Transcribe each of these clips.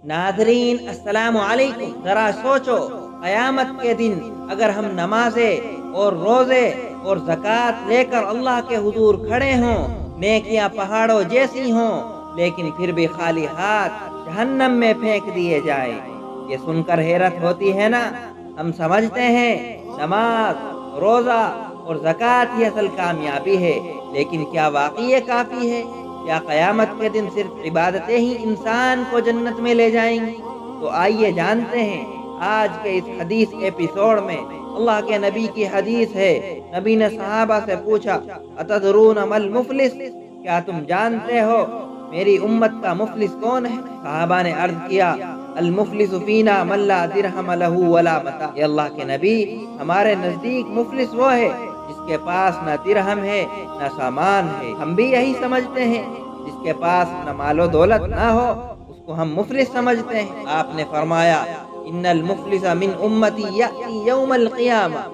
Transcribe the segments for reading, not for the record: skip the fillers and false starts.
नाज़रीन अस्सलाम वालेकुम। जरा सोचो, क़यामत के दिन अगर हम नमाजें और रोज़े और ज़कात लेकर अल्लाह के हुजूर खड़े हों, नेकियां पहाड़ों जैसी हों, लेकिन फिर भी खाली हाथ जहन्नम में फेंक दिए जाए। ये सुनकर हैरत होती है ना। हम समझते हैं नमाज, रोज़ा और ज़कात ही असल कामयाबी है, लेकिन क्या वाकई ये काफ़ी है? क्या क़यामत के दिन सिर्फ इबादतें ही इंसान को जन्नत में ले जाएंगी? तो आइए जानते हैं आज के इस हदीस एपिसोड में। अल्लाह के नबी की हदीस है। नबी ने सहाबा से पूछा, अतदरून मल मुफलिस, क्या तुम जानते हो मेरी उम्मत का मुफलिस कौन है? सहाबा ने अर्ज किया, अल मुफलिस फीना मन ला दिरहम लहू वला मता। ये अल्लाह के नबी, हमारे नजदीक मुफलिस वो है जिसके पास न दिरहम है न सामान है। हम भी यही समझते हैं, जिसके पास न मालो दौलत ना हो उसको हम मुफलिस समझते हैं। आपने फरमाया, इन्नल मुफलिसा मिन उम्मती याती यौमल क़ियामा,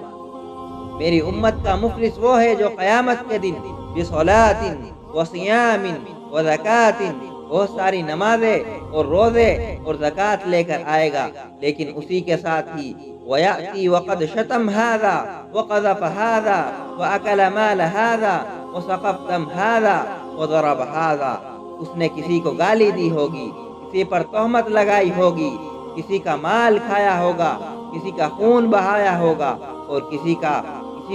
मेरी उम्मत का मुफलिस वो है जो क़यामत के दिन बिसलातिन व सियामिन व ज़कातिन, बहुत सारी नमाजें और रोज़े और ज़कात लेकर आएगा, लेकिन उसी के साथ ही वयाती वक़द शतम हाज़ा व क़ज़फ़ हाज़ा व अकल माल हाज़ा व सक़फ़ दम हाज़ा व ज़रब हाज़ा। उसने किसी को गाली दी होगी, किसी पर तोहमत लगाई होगी, किसी का माल खाया होगा, किसी का खून बहाया होगा और किसी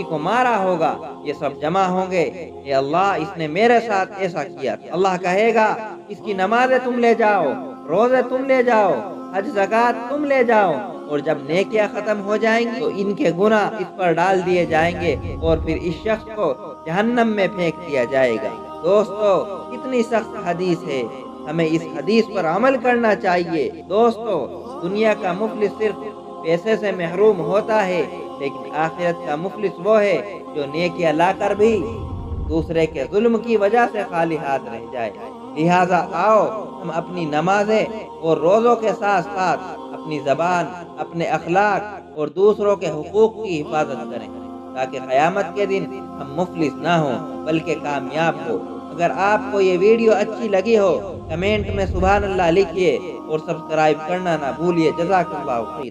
को मारा होगा। ये सब जमा होंगे, ये अल्लाह इसने मेरे साथ ऐसा किया। अल्लाह कहेगा, इसकी नमाजें तुम ले जाओ, रोजे तुम ले जाओ, हज ज़कात तुम ले जाओ, और जब नेकियां खत्म हो जाएंगी तो इनके गुनाह इस पर डाल दिए जाएंगे और फिर इस शख्स को जहन्नम में फेंक दिया जाएगा। दोस्तों, कितनी सख्त हदीस है, हमें इस हदीस पर अमल करना चाहिए। दोस्तों, दुनिया का मुफलिस सिर्फ पैसे से महरूम होता है, लेकिन आखिरत का मुफलिस वो है जो नेकियां लाकर भी दूसरे के जुल्म की वजह से खाली हाथ रह जाए। लिहाजा आओ हम अपनी नमाजें और रोज़ों के साथ साथ अपनी ज़बान, अपने अखलाक और दूसरों के हुकूक की हिफाजत करें, ताकि क़यामत के दिन हम मुफलिस ना हो बल्कि कामयाब हो। अगर आपको ये वीडियो अच्छी लगी हो, कमेंट में सुभान अल्लाह लिखिए और सब्सक्राइब करना ना भूलिए। जज़ाकल्लाहु खैर।